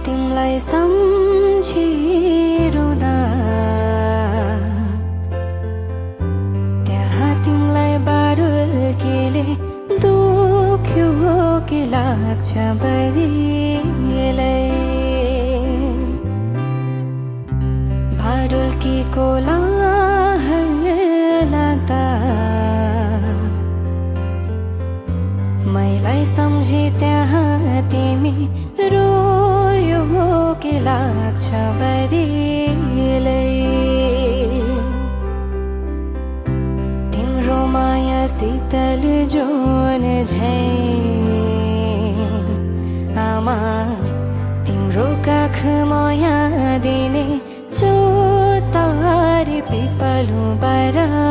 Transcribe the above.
तिमलाई सम्झिरुँदा त्यहाँ तिमलाई बारुल केले दुख्यो कि लाग्छ बरिलै बारुल की कोलाहल लाग्दा मैलाई सम्झी त्यहाँ तिमी रोयो कि लाग्छ बरिलै तिम्रो माया शीतल जोन झै आमा तिम्रो काख माया दिने जो तारी पिपलु बरा